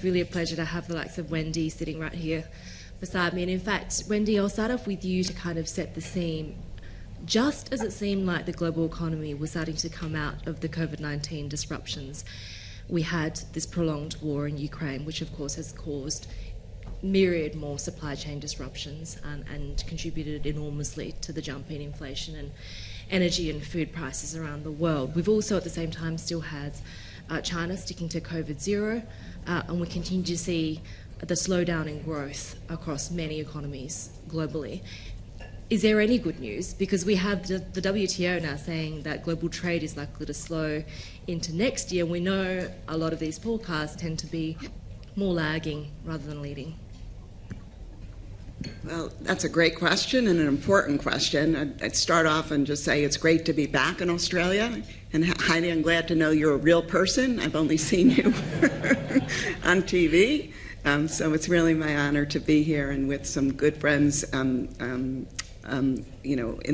really a pleasure to have the likes of Wendy sitting right here beside me. And in fact, Wendy, I'll start off with you to kind of set the scene. Just as it seemed like the global economy was starting to come out of the COVID-19 disruptions, we had this prolonged war in Ukraine, which of course has caused myriad more supply chain disruptions and contributed enormously to the jump in inflation and energy and food prices around the world. We've also at the same time still had China sticking to COVID zero, and we continue to see the slowdown in growth across many economies globally. Is there any good news? Because we have the WTO now saying that global trade is likely to slow into next year. We know a lot of these forecasts tend to be more lagging rather than leading. Well, that's a great question and an important question. I'd start off and just say it's great to be back in Australia. And Heidi, I'm glad to know you're a real person. I've only seen you on TV. So it's really my honor to be here and with some good friends, in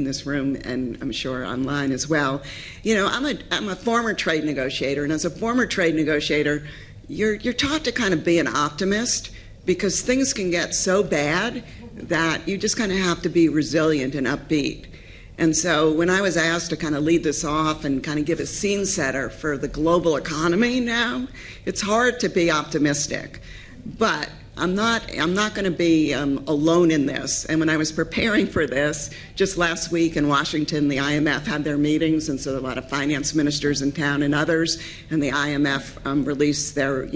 this room, and I'm sure online as well. I'm a former trade negotiator, and as a former trade negotiator, you're taught to kind of be an optimist, because things can get so bad that you just kind of have to be resilient and upbeat. And so when I was asked to kind of lead this off and kind of give a scene setter for the global economy now, it's hard to be optimistic. But I'm not going to be alone in this. And when I was preparing for this, just last week in Washington, the IMF had their meetings, and so a lot of finance ministers in town and others, and the IMF released their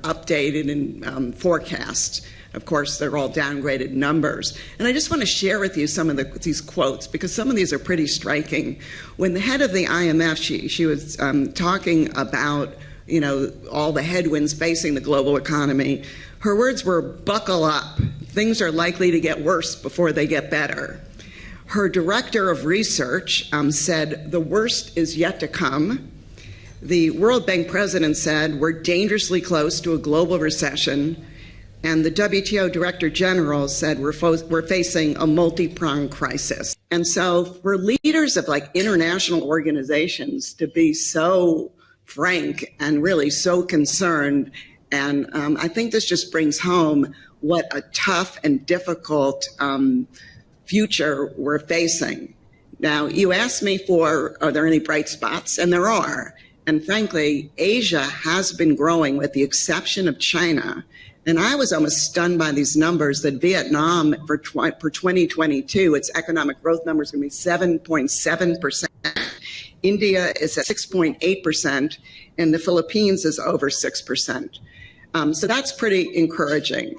updated forecasts. Of course, they're all downgraded numbers. And I just want to share with you some of these quotes, because some of these are pretty striking. When the head of the IMF, she was talking about all the headwinds facing the global economy, her words were, "Buckle up. Things are likely to get worse before they get better." Her director of research said, "The worst is yet to come." The World Bank president said, "We're dangerously close to a global recession." And the WTO Director General said, we're facing a multi-pronged crisis. And so for leaders of international organizations to be so frank and really so concerned, and I think this just brings home what a tough and difficult future we're facing. Now, you asked me are there any bright spots? And there are. And frankly, Asia has been growing with the exception of China. And I was almost stunned by these numbers that Vietnam, for 2022, its economic growth number is going to be 7.7%. India is at 6.8%, and the Philippines is over 6%. So that's pretty encouraging.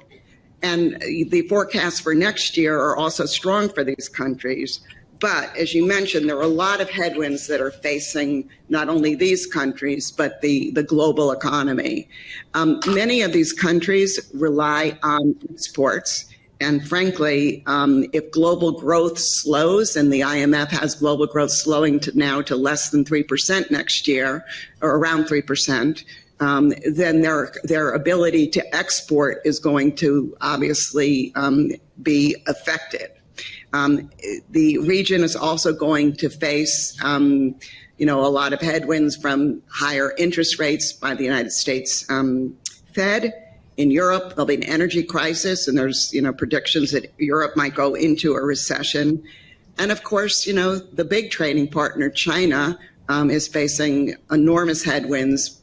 And the forecasts for next year are also strong for these countries. But as you mentioned, there are a lot of headwinds that are facing not only these countries, but the global economy. Many of these countries rely on exports. And frankly, if global growth slows, and the IMF has global growth slowing now to less than 3% next year, or around 3%, then their ability to export is going to obviously be affected. The region is also going to face, a lot of headwinds from higher interest rates by the United States Fed. In Europe, there'll be an energy crisis, and there's, predictions that Europe might go into a recession. And of course, the big trading partner, China, is facing enormous headwinds,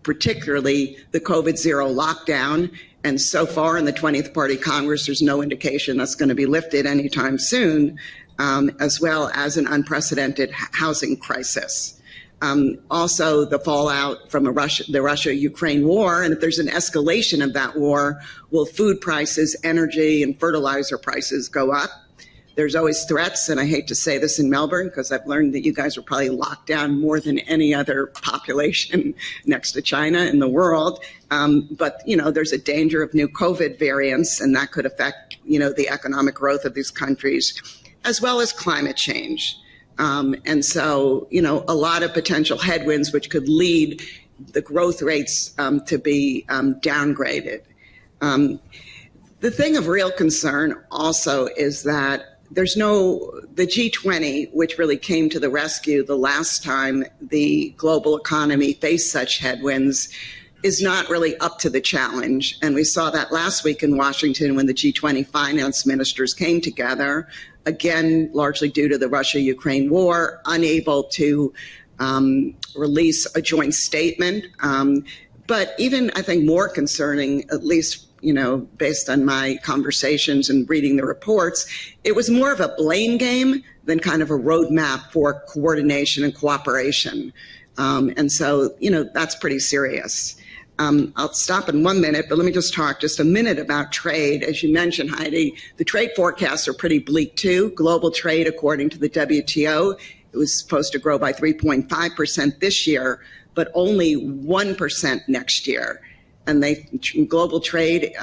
particularly the COVID zero lockdown. And so far in the 20th Party Congress, there's no indication that's going to be lifted anytime soon, as well as an unprecedented housing crisis. Also, the fallout from the Russia-Ukraine war, and if there's an escalation of that war, will food prices, energy, and fertilizer prices go up? There's always threats, and I hate to say this in Melbourne, because I've learned that you guys are probably locked down more than any other population next to China in the world. But, there's a danger of new COVID variants, and that could affect, the economic growth of these countries, as well as climate change. And so, a lot of potential headwinds which could lead the growth rates to be downgraded. The thing of real concern also is that the G20, which really came to the rescue the last time the global economy faced such headwinds, is not really up to the challenge. And we saw that last week in Washington when the G20 finance ministers came together, again, largely due to the Russia-Ukraine war, unable to release a joint statement. But even, I think, more concerning, at least, based on my conversations and reading the reports, it was more of a blame game than kind of a roadmap for coordination and cooperation. And so, that's pretty serious. I'll stop in 1 minute, but let me just talk just a minute about trade. As you mentioned, Heidi, the trade forecasts are pretty bleak too. Global trade, according to the WTO, it was supposed to grow by 3.5% this year, but only 1% next year. And global trade,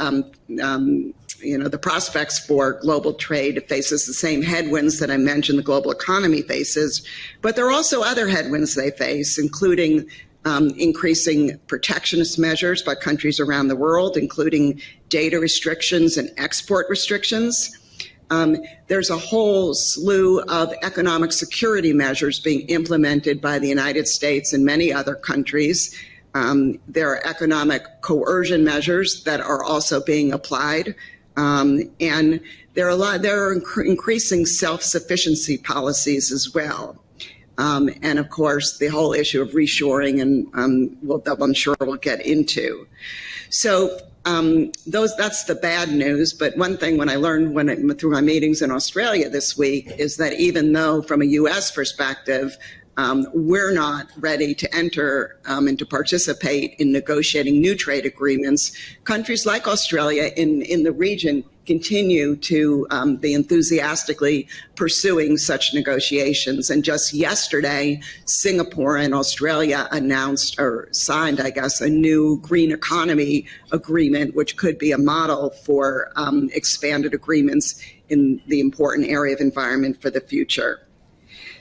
the prospects for global trade faces the same headwinds that I mentioned the global economy faces, but there are also other headwinds they face, including increasing protectionist measures by countries around the world, including data restrictions and export restrictions. There's a whole slew of economic security measures being implemented by the United States and many other countries. There are economic coercion measures that are also being applied. And there are increasing self-sufficiency policies as well. And of course, the whole issue of reshoring, and I'm sure we'll get into. So that's the bad news. But one thing when I learned through my meetings in Australia this week is that even though from a U.S. perspective, we're not ready to enter and to participate in negotiating new trade agreements, countries like Australia in the region continue to be enthusiastically pursuing such negotiations. And just yesterday, Singapore and Australia announced or signed, I guess, a new green economy agreement, which could be a model for expanded agreements in the important area of environment for the future.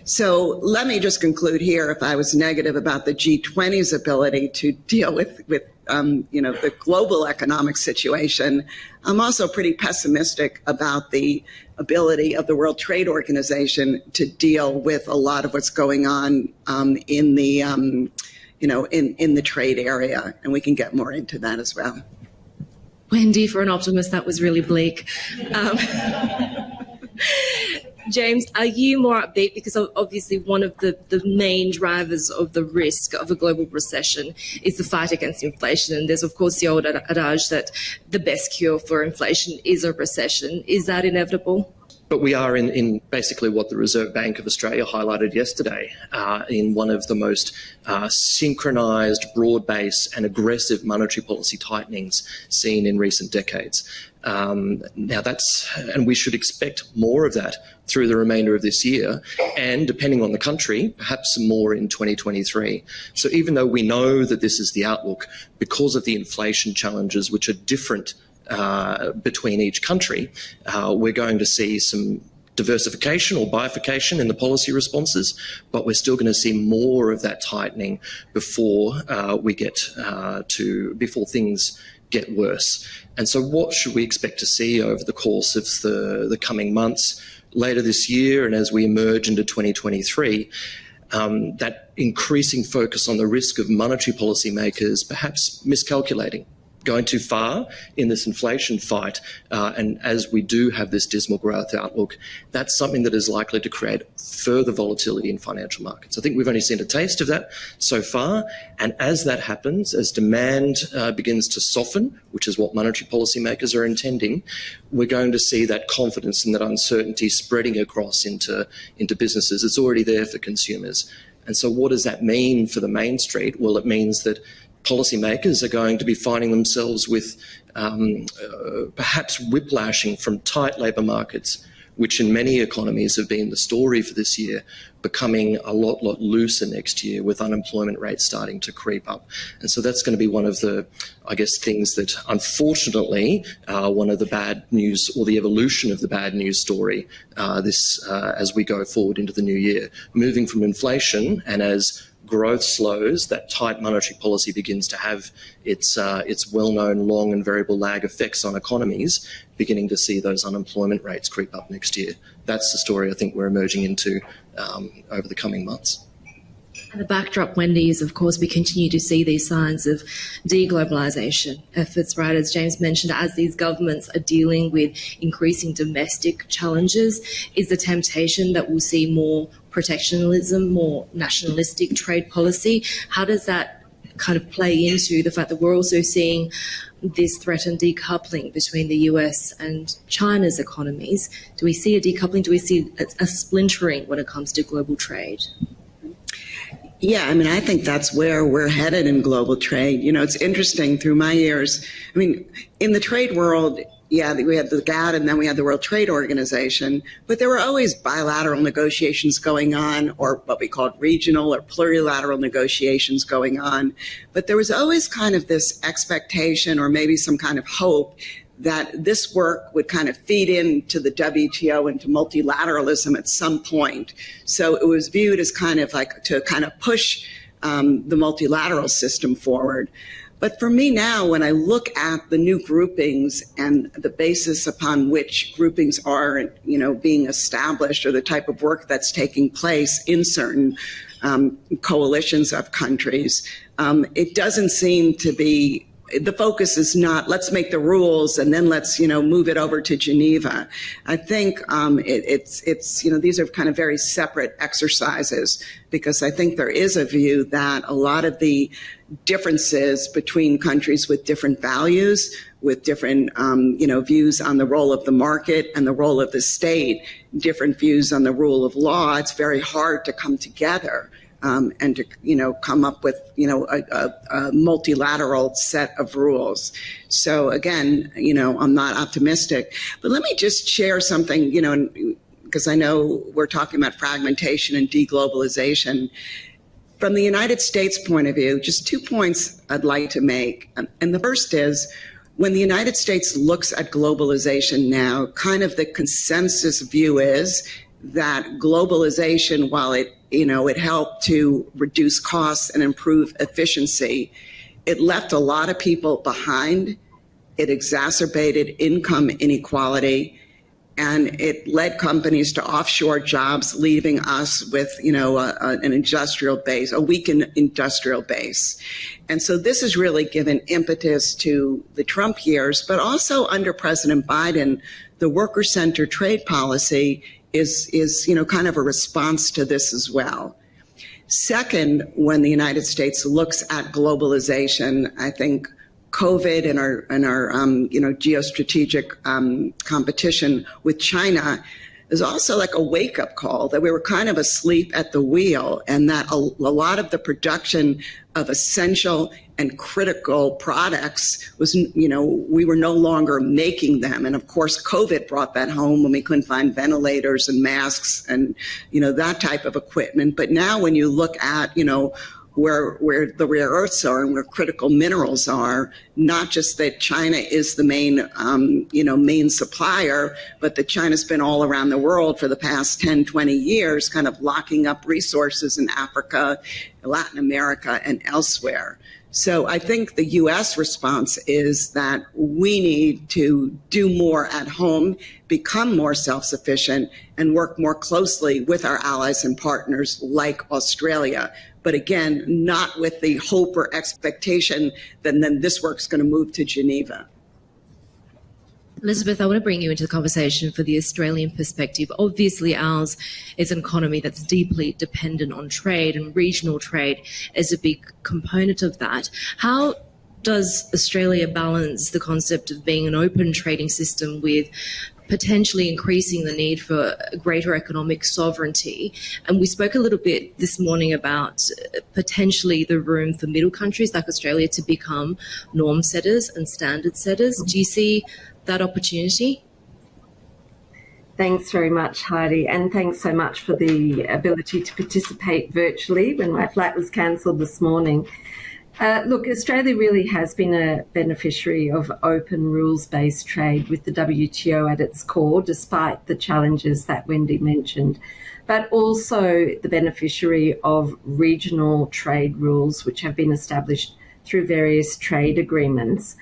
So let me just conclude here. If I was negative about the G20's ability to deal with the global economic situation, I'm also pretty pessimistic about the ability of the World Trade Organization to deal with a lot of what's going on in the in the trade area, and we can get more into that as well. Wendy, for an optimist, that was really bleak. James, are you more upbeat? Because obviously one of the main drivers of the risk of a global recession is the fight against inflation. And there's, of course, the old adage that the best cure for inflation is a recession. Is that inevitable? But we are in basically what the Reserve Bank of Australia highlighted yesterday in one of the most synchronised, broad-based and aggressive monetary policy tightenings seen in recent decades. And we should expect more of that through the remainder of this year, and depending on the country, perhaps some more in 2023. So even though we know that this is the outlook, because of the inflation challenges, which are different between each country, we're going to see some diversification or bifurcation in the policy responses, but we're still going to see more of that tightening before before things get worse. And so what should we expect to see over the course of the coming months, later this year, and as we emerge into 2023? That increasing focus on the risk of monetary policymakers perhaps miscalculating, going too far in this inflation fight, and as we do have this dismal growth outlook, that's something that is likely to create further volatility in financial markets. I think we've only seen a taste of that so far, and as that happens, as demand begins to soften, which is what monetary policymakers are intending, we're going to see that confidence and that uncertainty spreading across into businesses. It's already there for consumers. And so what does that mean for the Main Street? Well, it means that policymakers are going to be finding themselves with perhaps whiplashing from tight labour markets, which in many economies have been the story for this year, becoming a lot looser next year with unemployment rates starting to creep up. And so that's going to be one of the, I guess, things that unfortunately one of the bad news or the evolution of the bad news story as we go forward into the new year, moving from inflation, and as growth slows, that tight monetary policy begins to have its well-known long and variable lag effects on economies, beginning to see those unemployment rates creep up next year. That's the story I think we're emerging into over the coming months. The backdrop, Wendy, is of course we continue to see these signs of deglobalization efforts, right? As James mentioned, as these governments are dealing with increasing domestic challenges, is the temptation that we'll see more protectionism, more nationalistic trade policy. How does that kind of play into the fact that we're also seeing this threatened decoupling between the US and China's economies? Do we see a decoupling? Do we see a splintering when it comes to global trade? Yeah, I mean, I think that's where we're headed in global trade. You know, it's interesting through my years. I mean, in the trade world, yeah, we had the GATT and then we had the World Trade Organization, but there were always bilateral negotiations going on, or what we called regional or plurilateral negotiations going on. But there was always kind of this expectation or maybe some kind of hope that this work would kind of feed into the WTO and to multilateralism at some point. So it was viewed as kind of like to kind of push the multilateral system forward. But for me now, when I look at the new groupings and the basis upon which groupings are, you know, being established, or the type of work that's taking place in certain coalitions of countries, it doesn't seem to be, the focus is not, let's make the rules and then let's, you know, move it over to Geneva. I think it's, you know, these are kind of very separate exercises, because I think there is a view that a lot of the differences between countries with different values, with different, you know, views on the role of the market and the role of the state, different views on the rule of law, it's very hard to come together. And to, you know, come up with, you know, a multilateral set of rules. So again, you know, I'm not optimistic. But let me just share something, you know, because I know we're talking about fragmentation and deglobalization. From the United States point of view, just 2 points I'd like to make. And the first is, when the United States looks at globalization now, kind of the consensus view is that globalization, while it, you know, it helped to reduce costs and improve efficiency, it left a lot of people behind. It exacerbated income inequality, and it led companies to offshore jobs, leaving us with, you know, an industrial base, a weakened industrial base. And so this has really given impetus to the Trump years, but also under President Biden, the worker-centered trade policy is, you know, kind of a response to this as well. Second, when the United States looks at globalization, I think COVID and our you know, geostrategic competition with China is also like a wake-up call that we were kind of asleep at the wheel, and that a lot of the production of essential and critical products was, you know, we were no longer making them. And of course, COVID brought that home when we couldn't find ventilators and masks and, you know, that type of equipment. But now when you look at, you know, where the rare earths are and where critical minerals are, not just that China is the main, you know, main supplier, but that China's been all around the world for the past 10, 20 years, kind of locking up resources in Africa, Latin America, and elsewhere. So I think the U.S. response is that we need to do more at home, become more self-sufficient, and work more closely with our allies and partners like Australia. But again, not with the hope or expectation that then this work's going to move to Geneva. Elisabeth, I want to bring you into the conversation for the Australian perspective. Obviously, ours is an economy that's deeply dependent on trade, and regional trade is a big component of that. How does Australia balance the concept of being an open trading system with potentially increasing the need for greater economic sovereignty? And we spoke a little bit this morning about potentially the room for middle countries like Australia to become norm setters and standard setters. Do you see that opportunity? Thanks very much, Heidi, and thanks so much for the ability to participate virtually when my flight was cancelled this morning. Look, Australia really has been a beneficiary of open rules-based trade with the WTO at its core, despite the challenges that Wendy mentioned, but also the beneficiary of regional trade rules, which have been established through various trade agreements.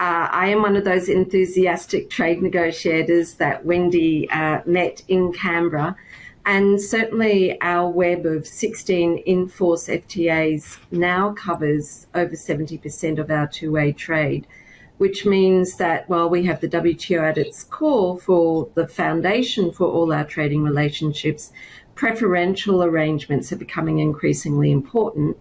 I am one of those enthusiastic trade negotiators that Wendy met in Canberra, And certainly our web of 16 in-force FTAs now covers over 70% of our two-way trade, which means that while we have the WTO at its core for the foundation for all our trading relationships, preferential arrangements are becoming increasingly important.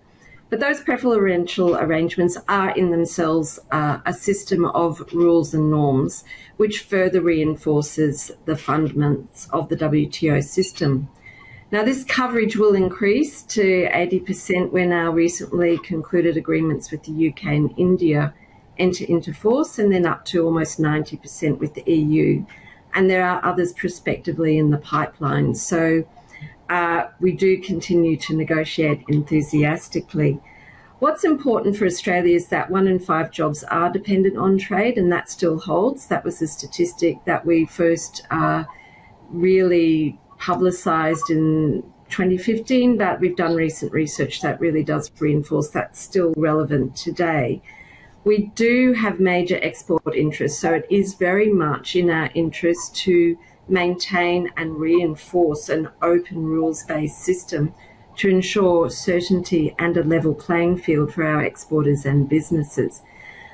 But those preferential arrangements are in themselves a system of rules and norms, which further reinforces the fundaments of the WTO system. Now, this coverage will increase to 80% when our recently concluded agreements with the UK and India enter into force, and then up to almost 90% with the EU. And there are others prospectively in the pipeline. So we do continue to negotiate enthusiastically. What's important for Australia is that 1 in 5 jobs are dependent on trade, and that still holds. That was a statistic that we first really publicised in 2015, but we've done recent research that really does reinforce that's still relevant today. We do have major export interests, so it is very much in our interest to maintain and reinforce an open rules-based system to ensure certainty and a level playing field for our exporters and businesses.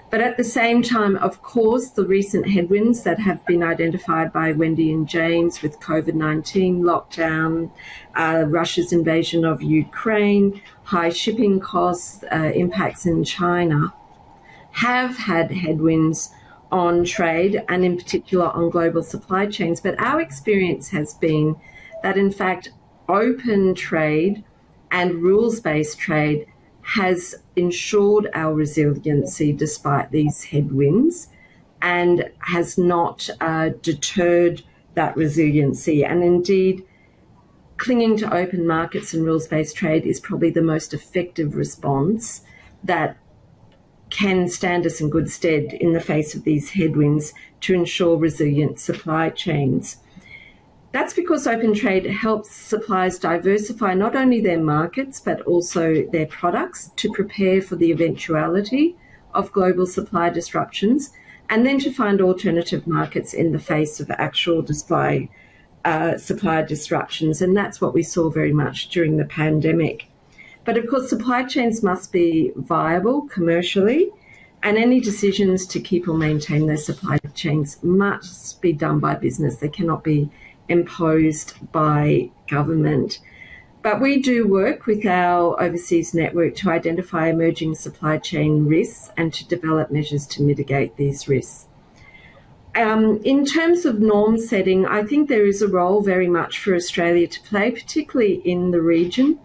But at the same time, of course, the recent headwinds that have been identified by Wendy and James with COVID-19 lockdown, Russia's invasion of Ukraine, high shipping costs, impacts in China, have had headwinds on trade and in particular on global supply chains. But our experience has been that, in fact, open trade and rules-based trade has ensured our resiliency despite these headwinds and has not deterred that resiliency. And indeed, clinging to open markets and rules-based trade is probably the most effective response that can stand us in good stead in the face of these headwinds to ensure resilient supply chains. That's because open trade helps suppliers diversify not only their markets but also their products to prepare for the eventuality of global supply disruptions, and then to find alternative markets in the face of actual supply disruptions. And that's what we saw very much during the pandemic. But of course, supply chains must be viable commercially, and any decisions to keep or maintain those supply chains must be done by business. They cannot be imposed by government. But we do work with our overseas network to identify emerging supply chain risks and to develop measures to mitigate these risks. In terms of norm setting, I think there is a role very much for Australia to play, particularly in the region.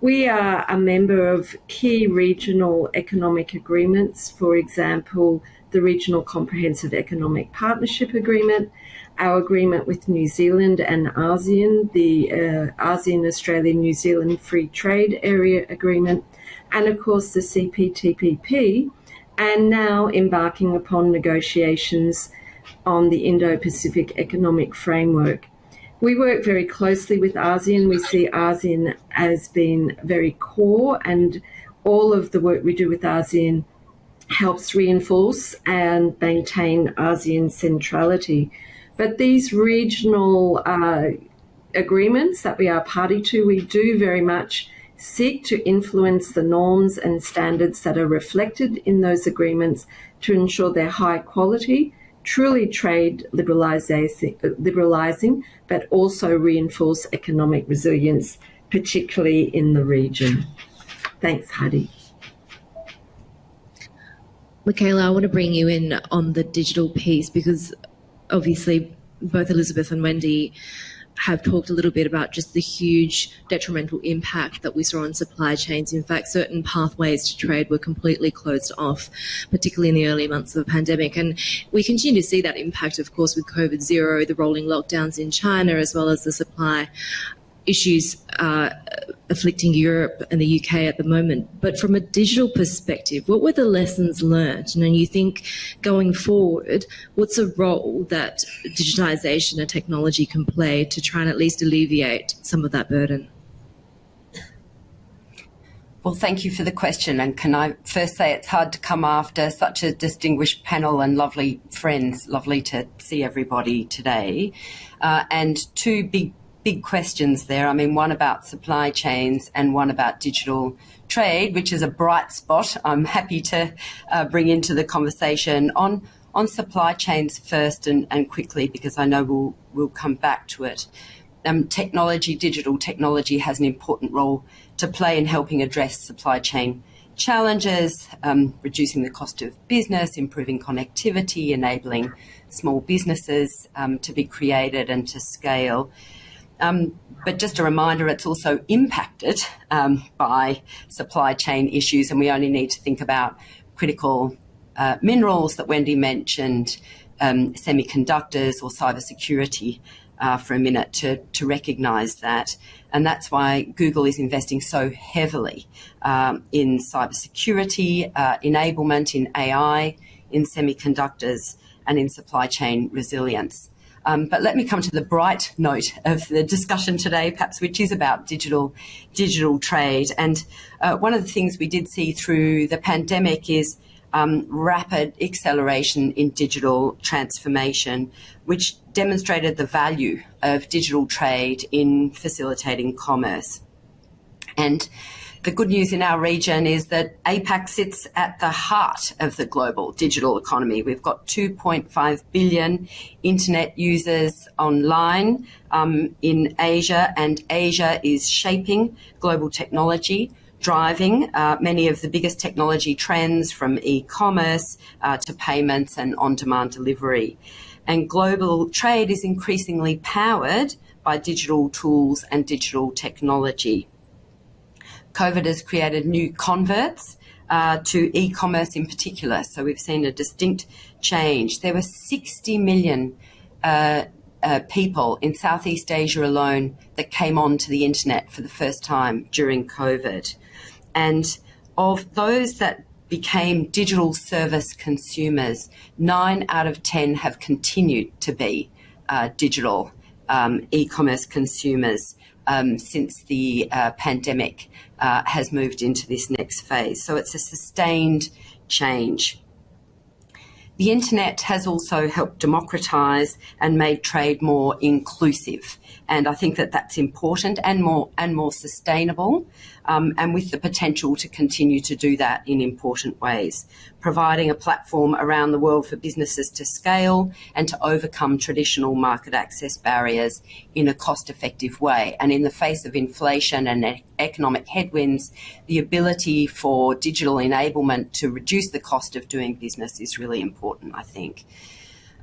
We are a member of key regional economic agreements, for example, the Regional Comprehensive Economic Partnership Agreement, our agreement with New Zealand and ASEAN, the ASEAN-Australia-New Zealand Free Trade Area Agreement, and of course the CPTPP, and now embarking upon negotiations on the Indo-Pacific Economic Framework. We work very closely with ASEAN. We see ASEAN as being very core, and all of the work we do with ASEAN helps reinforce and maintain ASEAN centrality. But these regional agreements that we are party to, we do very much seek to influence the norms and standards that are reflected in those agreements to ensure they're high quality, truly trade liberalising, but also reinforce economic resilience, particularly in the region. Thanks, Haidi. Michaela, I want to bring you in on the digital piece because obviously both Elisabeth and Wendy have talked a little bit about just the huge detrimental impact that we saw on supply chains. In fact, certain pathways to trade were completely closed off, particularly in the early months of the pandemic. And we continue to see that impact, of course, with COVID zero, the rolling lockdowns in China, as well as the supply issues afflicting Europe and the UK at the moment. But from a digital perspective, what were the lessons learned? And you think going forward, what's a role that digitalisation and technology can play to try and at least alleviate some of that burden? Well, thank you for the question. And can I first say it's hard to come after such a distinguished panel and lovely friends. Lovely to see everybody today. And two big big questions there. I mean, one about supply chains and one about digital trade, which is a bright spot I'm happy to bring into the conversation. On supply chains first and quickly, because I know we'll come back to it. Digital technology has an important role to play in helping address supply chain challenges, reducing the cost of business, improving connectivity, enabling small businesses to be created and to scale. But just a reminder, it's also impacted by supply chain issues, and we only need to think about critical minerals that Wendy mentioned, semiconductors or cybersecurity for a minute to recognise that. And that's why Google is investing so heavily in cybersecurity, enablement, in AI, in semiconductors, and in supply chain resilience. But let me come to the bright note of the discussion today, perhaps, which is about digital trade. And one of the things we did see through the pandemic is rapid acceleration in digital transformation, which demonstrated the value of digital trade in facilitating commerce. And the good news in our region is that APAC sits at the heart of the global digital economy. We've got 2.5 billion internet users online in Asia, and Asia is shaping global technology, driving many of the biggest technology trends from e-commerce to payments and on-demand delivery. And global trade is increasingly powered by digital tools and digital technology. COVID has created new converts to e-commerce in particular, so we've seen a distinct change. There were 60 million people in Southeast Asia alone that came onto the internet for the first time during COVID. And of those that became digital service consumers, 9 out of 10 have continued to be digital e-commerce consumers since the pandemic has moved into this next phase. So it's a sustained change. The internet has also helped democratise and made trade more inclusive. And I think that that's important and more sustainable, and with the potential to continue to do that in important ways, providing a platform around the world for businesses to scale and to overcome traditional market access barriers in a cost-effective way. And in the face of inflation and economic headwinds, the ability for digital enablement to reduce the cost of doing business is really important, I think.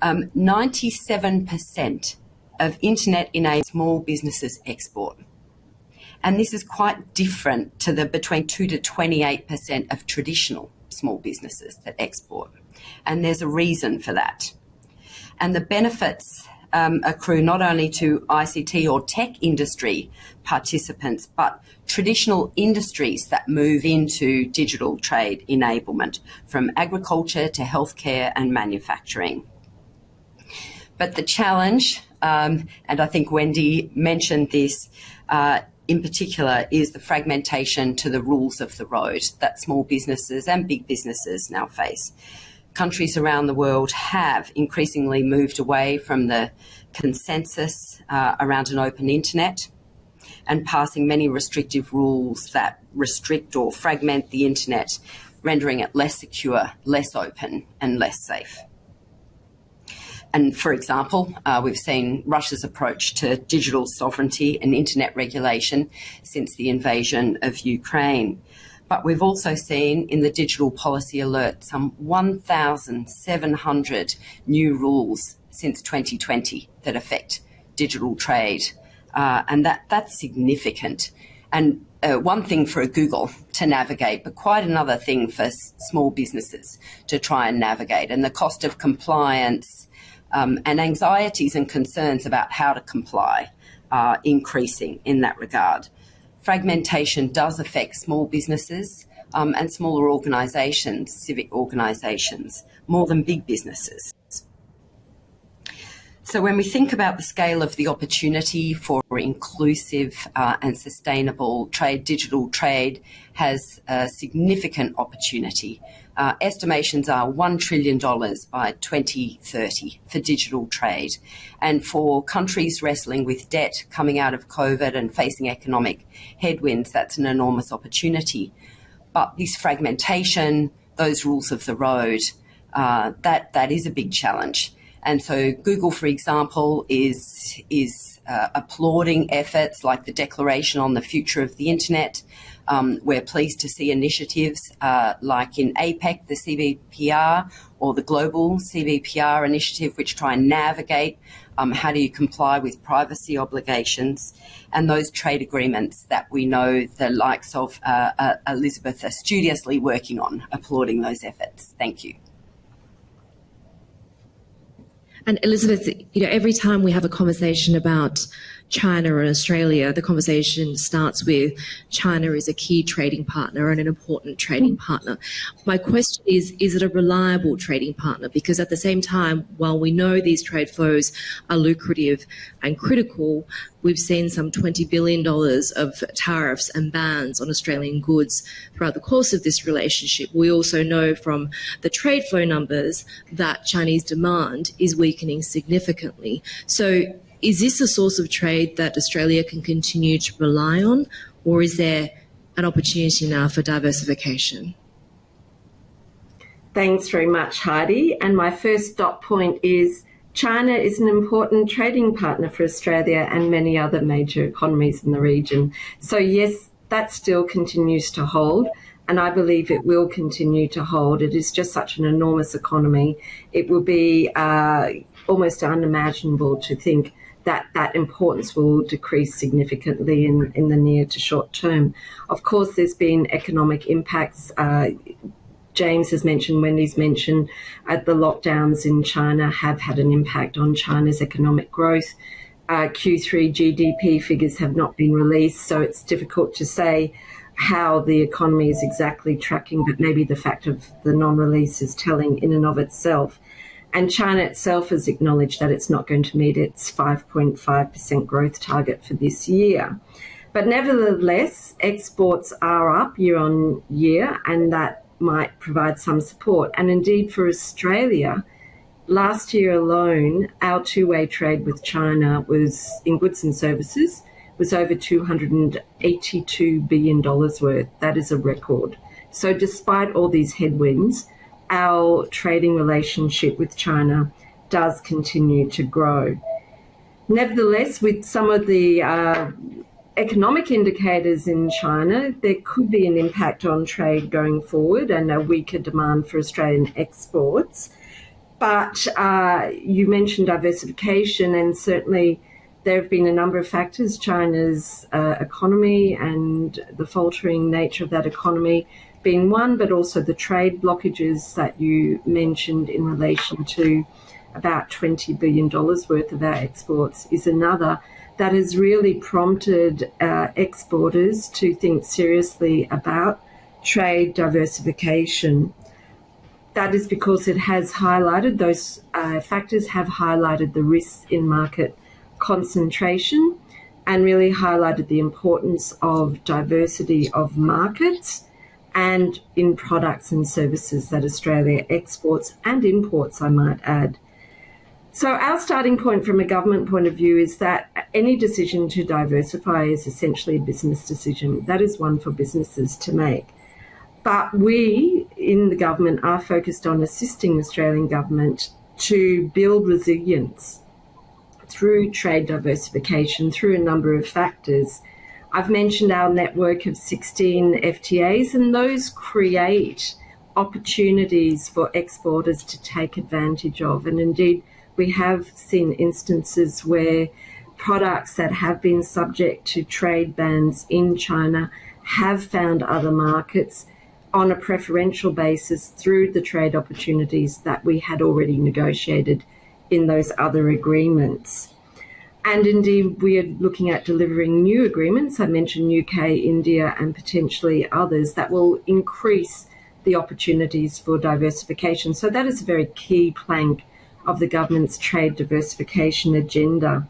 97% of internet-enabled small businesses export. And this is quite different to the between 2 to 28% of traditional small businesses that export. And there's a reason for that. And the benefits accrue not only to ICT or tech industry participants, but traditional industries that move into digital trade enablement, from agriculture to healthcare and manufacturing. But the challenge, and I think Wendy mentioned this in particular, is the fragmentation to the rules of the road that small businesses and big businesses now face. Countries around the world have increasingly moved away from the consensus around an open internet and passing many restrictive rules that restrict or fragment the internet, rendering it less secure, less open and less safe. And for example, we've seen Russia's approach to digital sovereignty and internet regulation since the invasion of Ukraine. But we've also seen in the Digital Policy Alert some 1,700 new rules since 2020 that affect digital trade. And that's significant. And one thing for a Google to navigate, but quite another thing for small businesses to try and navigate. And the cost of compliance and anxieties and concerns about how to comply are increasing in that regard. Fragmentation does affect small businesses and smaller organisations, civic organisations, more than big businesses. So when we think about the scale of the opportunity for inclusive and sustainable trade, digital trade has a significant opportunity estimations are $1 trillion by 2030 for digital trade. And for countries wrestling with debt coming out of COVID and facing economic headwinds, that's an enormous opportunity. But this fragmentation, those rules of the road, that is a big challenge. And so Google, for example, is applauding efforts like the Declaration on the Future of the Internet. We're pleased to see initiatives like in APEC, the CBPR, or the Global CBPR initiative, which try and navigate how do you comply with privacy obligations, and those trade agreements that we know the likes of Elisabeth are studiously working on, applauding those efforts. Thank you. And Elisabeth, every time we have a conversation about China and Australia, the conversation starts with China is a key trading partner and an important trading partner. My question is it a reliable trading partner? Because at the same time, while we know these trade flows are lucrative and critical, we've seen some $20 billion of tariffs and bans on Australian goods throughout the course of this relationship. We also know from the trade flow numbers that Chinese demand is weakening significantly. So is this a source of trade that Australia can continue to rely on, or is there an opportunity now for diversification? Thanks very much, Heidi. And my first dot point is China is an important trading partner for Australia and many other major economies in the region. So yes, that still continues to hold, and I believe it will continue to hold. It is just such an enormous economy. It will be almost unimaginable to think that importance will decrease significantly in the near to short term. Of course, there's been economic impacts. James has mentioned, Wendy's mentioned, the lockdowns in China have had an impact on China's economic growth. Q3 GDP figures have not been released, so it's difficult to say how the economy is exactly tracking, but maybe the fact of the non-release is telling in and of itself. And China itself has acknowledged that it's not going to meet its 5.5% growth target for this year. But nevertheless, exports are up year on year, and that might provide some support. And indeed for Australia, last year alone, our two-way trade with China was, in goods and services, was over $282 billion worth. That is a record. So despite all these headwinds, our trading relationship with China does continue to grow. Nevertheless, with some of the economic indicators in China, there could be an impact on trade going forward and a weaker demand for Australian exports. But you mentioned diversification, and certainly there have been a number of factors. China's economy and the faltering nature of that economy being one, but also the trade blockages that you mentioned in relation to about $20 billion worth of our exports is another that has really prompted exporters to think seriously about trade diversification. That is because it has highlighted, those factors have highlighted the risks in market concentration and really highlighted the importance of diversity of markets and in products and services that Australia exports and imports, I might add. So our starting point from a government point of view is that any decision to diversify is essentially a business decision. That is one for businesses to make. But we in the government are focused on assisting the Australian government to build resilience through trade diversification, through a number of factors. I've mentioned our network of 16 FTAs, and those create opportunities for exporters to take advantage of. And indeed, we have seen instances where products that have been subject to trade bans in China have found other markets on a preferential basis through the trade opportunities that we had already negotiated in those other agreements. And indeed, we are looking at delivering new agreements. I mentioned UK, India, and potentially others that will increase the opportunities for diversification. So that is a very key plank of the government's trade diversification agenda.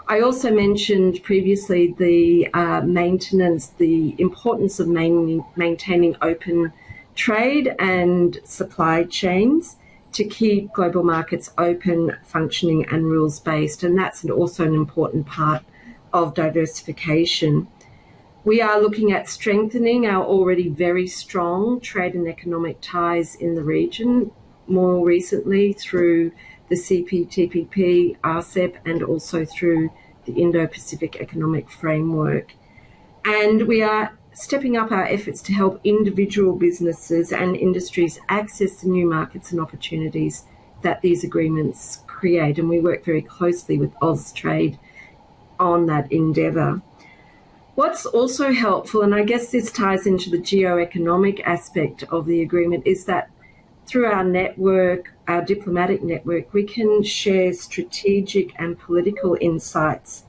I also mentioned previously the maintenance, the importance of maintaining open trade and supply chains to keep global markets open, functioning and rules-based. And that's also an important part of diversification. We are looking at strengthening our already very strong trade and economic ties in the region, more recently through the CPTPP, RCEP, and also through the Indo-Pacific Economic Framework. And we are stepping up our efforts to help individual businesses and industries access the new markets and opportunities that these agreements create. And we work very closely with Austrade on that endeavour. What's also helpful, and I guess this ties into the geo-economic aspect of the agreement, is that through our network, our diplomatic network, we can share strategic and political insights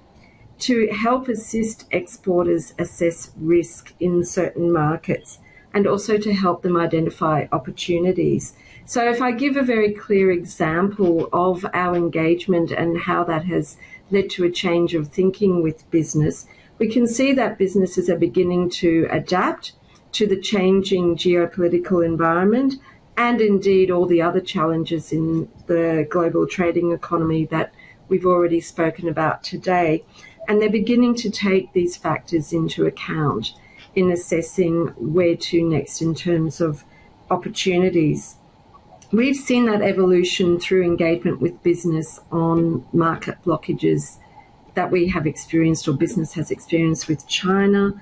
to help assist exporters assess risk in certain markets and also to help them identify opportunities. So if I give a very clear example of our engagement and how that has led to a change of thinking with business, we can see that businesses are beginning to adapt to the changing geopolitical environment and indeed all the other challenges in the global trading economy that we've already spoken about today. And they're beginning to take these factors into account in assessing where to next in terms of opportunities. We've seen that evolution through engagement with business on market blockages that we have experienced or business has experienced with China.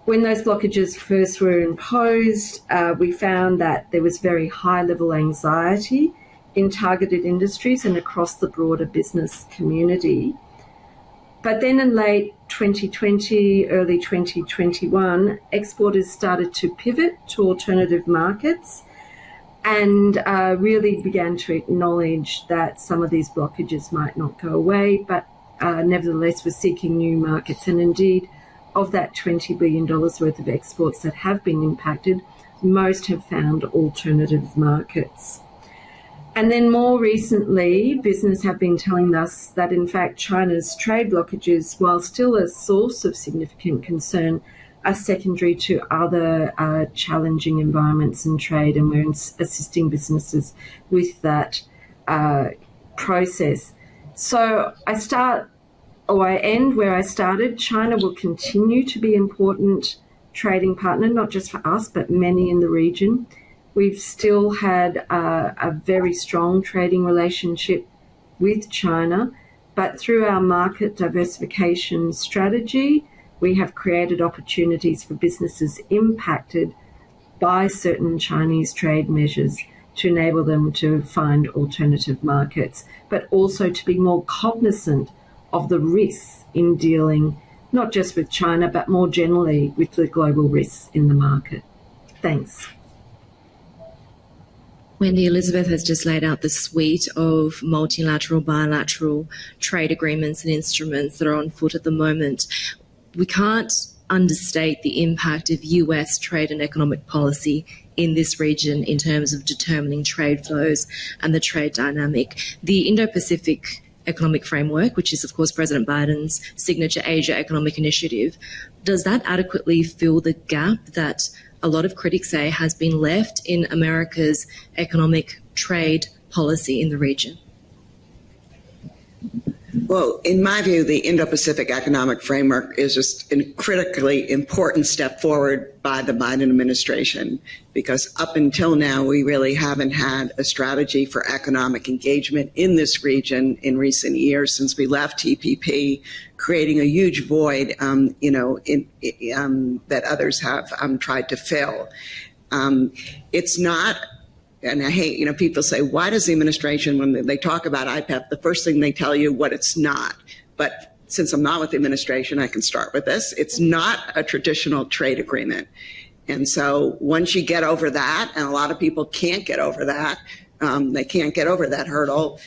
When those blockages first were imposed, we found that there was very high-level anxiety in targeted industries and across the broader business community. But then in late 2020, early 2021, exporters started to pivot to alternative markets and really began to acknowledge that some of these blockages might not go away, but nevertheless were seeking new markets. And indeed, of that $20 billion worth of exports that have been impacted, most have found alternative markets. And then more recently, business have been telling us that in fact China's trade blockages, while still a source of significant concern, are secondary to other challenging environments in trade, and we're assisting businesses with that process. So I end where I started. China will continue to be an important trading partner, not just for us, but many in the region. We've still had a very strong trading relationship with China, but through our market diversification strategy, we have created opportunities for businesses impacted by certain Chinese trade measures to enable them to find alternative markets, but also to be more cognizant of the risks in dealing not just with China, but more generally with the global risks in the market. Thanks. Wendy, Elisabeth has just laid out the suite of multilateral, bilateral trade agreements and instruments that are on foot at the moment. We can't understate the impact of US trade and economic policy in this region in terms of determining trade flows and the trade dynamic. The Indo-Pacific Economic Framework, which is, of course, President Biden's signature Asia Economic Initiative, does that adequately fill the gap that a lot of critics say has been left in America's economic trade policy in the region? Well, in my view, the Indo-Pacific Economic Framework is just a critically important step forward by the Biden administration, because up until now, we really haven't had a strategy for economic engagement in this region in recent years since we left TPP, creating a huge void, that others have tried to fill. It's not. And I hate, people say, why does the administration, when they talk about IPEF, the first thing they tell you what it's not. But since I'm not with the administration, I can start with this. It's not a traditional trade agreement. And so once you get over that, and a lot of people can't get over that, they can't get over that hurdle,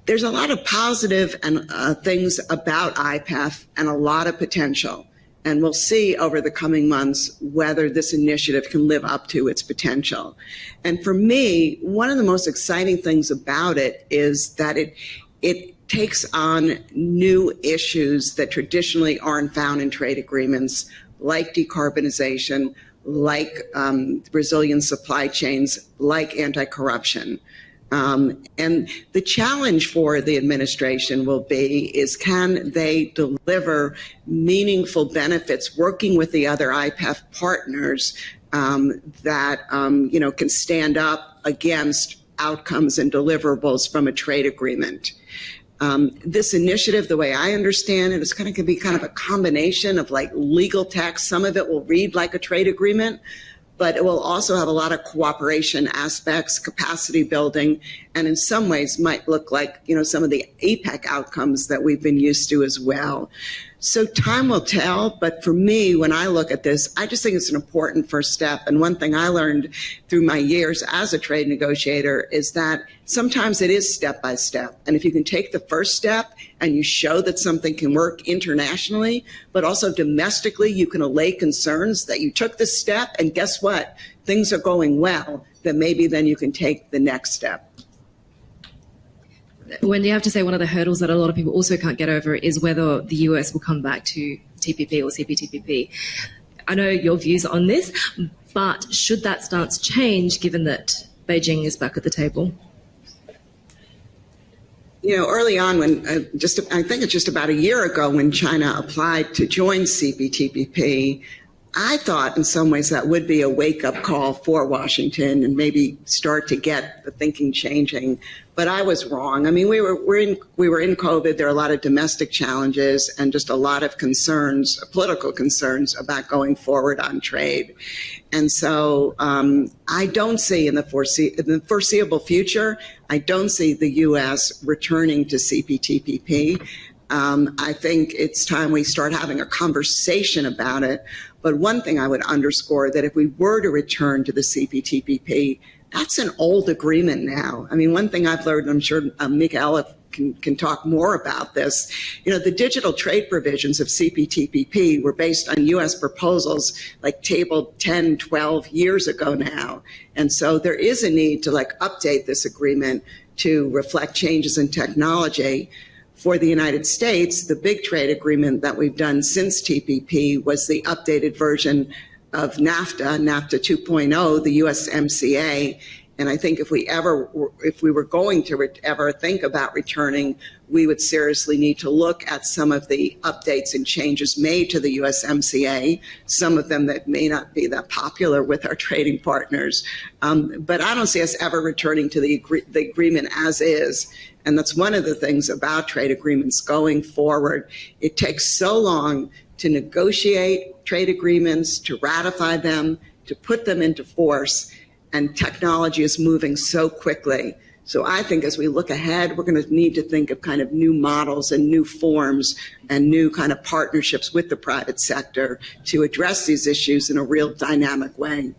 there's a lot of positive and things about IPEF and a lot of potential. And we'll see over the coming months whether this initiative can live up to its potential. And for me, one of the most exciting things about it is that it takes on new issues that traditionally aren't found in trade agreements, like decarbonization, like resilient supply chains, like anti-corruption. And the challenge for the administration will be is, can they deliver meaningful benefits working with the other IPEF partners that can stand up against outcomes and deliverables from a trade agreement. This initiative, the way I understand it, is going to be kind of a combination of like legal text. Some of it will read like a trade agreement, but it will also have a lot of cooperation aspects, capacity building, and in some ways might look like, some of the APEC outcomes that we've been used to as well. So time will tell, but for me, when I look at this, I just think it's an important first step. And one thing I learned through my years as a trade negotiator is that sometimes it is step by step. And if you can take the first step and you show that something can work internationally, but also domestically, you can allay concerns that you took this step and guess what? Things are going well, then maybe then you can take the next step. Wendy, I have to say one of the hurdles that a lot of people also can't get over is whether the US will come back to TPP or CPTPP. I know your views on this, but should that stance change given that Beijing is back at the table? Early on when I think it's just about a year ago when China applied to join CPTPP, I thought in some ways that would be a wake-up call for Washington and maybe start to get the thinking changing. But I was wrong. I mean, we were in COVID. There are a lot of domestic challenges and just a lot of concerns, political concerns about going forward on trade. And so I don't see in the foreseeable future, I don't see the U.S. returning to CPTPP. I think it's time we start having a conversation about it. But one thing I would underscore that if we were to return to the CPTPP, that's an old agreement now. I mean, one thing I've learned, I'm sure Michaela can talk more about this, the digital trade provisions of CPTPP were based on U.S. proposals like tabled 10, 12 years ago now. And so there is a need to update this agreement to reflect changes in technology. For the United States, the big trade agreement that we've done since TPP was the updated version of NAFTA 2.0, the USMCA. And I think if we were going to ever think about returning, we would seriously need to look at some of the updates and changes made to the USMCA, some of them that may not be that popular with our trading partners. But I don't see us ever returning to the agreement as is. And that's one of the things about trade agreements going forward. It takes so long to negotiate trade agreements, to ratify them, to put them into force, and technology is moving so quickly. So I think as we look ahead, we're going to need to think of kind of new models and new forms and new kind of partnerships with the private sector to address these issues in a real dynamic way.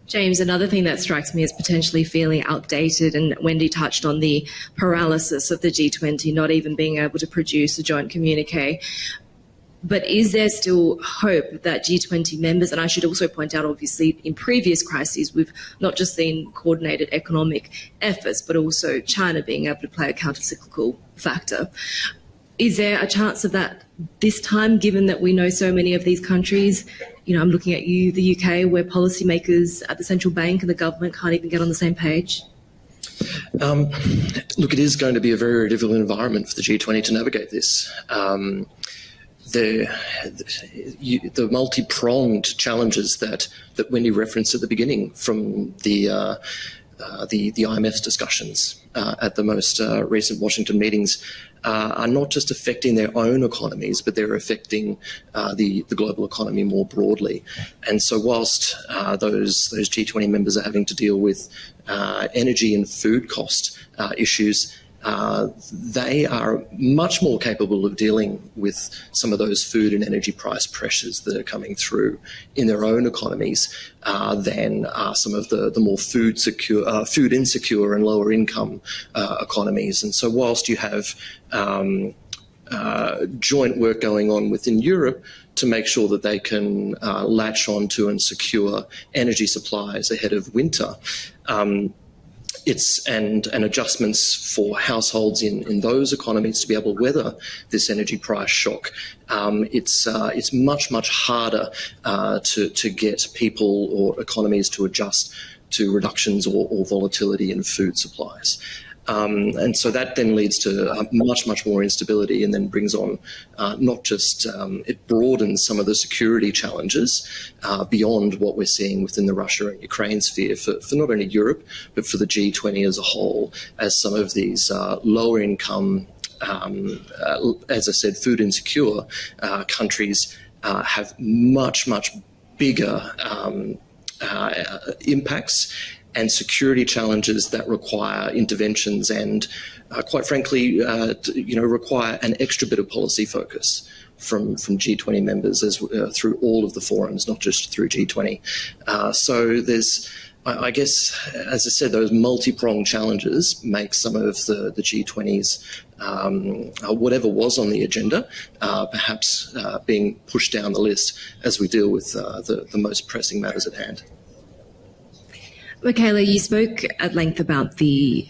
James, another thing that strikes me as potentially feeling outdated, and Wendy touched on the paralysis of the G20 not even being able to produce a joint communique. But is there still hope that G20 members, and I should also point out, obviously, in previous crises, we've not just seen coordinated economic efforts, but also China being able to play a counter-cyclical factor. Is there a chance of that this time, given that we know so many of these countries? I'm looking at you, the UK, where policymakers at the central bank and the government can't even get on the same page. Look, it is going to be a very, very difficult environment for the G20 to navigate this. The multi-pronged challenges that Wendy referenced at the beginning from the IMF's discussions at the most recent Washington meetings are not just affecting their own economies, but they're affecting the global economy more broadly. And so whilst those G20 members are having to deal with energy and food cost issues, they are much more capable of dealing with some of those food and energy price pressures that are coming through in their own economies than some of the more food insecure and lower income economies. And so whilst you have joint work going on within Europe to make sure that they can latch onto and secure energy supplies ahead of winter, and adjustments for households in those economies to be able to weather this energy price shock. It's much harder to get people or economies to adjust to reductions or volatility in food supplies. And so that then leads to much more instability, and then brings on not just, it broadens some of the security challenges beyond what we're seeing within the Russia and Ukraine sphere for not only Europe, but for the G20 as a whole, as some of these lower income, as I said, food insecure countries have much bigger impacts and security challenges that require interventions and, quite frankly, require an extra bit of policy focus from G20 members through all of the forums, not just through G20. So there's, I guess, as I said, those multi-pronged challenges make some of the G20's whatever was on the agenda, perhaps being pushed down the list as we deal with the most pressing matters at hand. Michaela, you spoke at length about the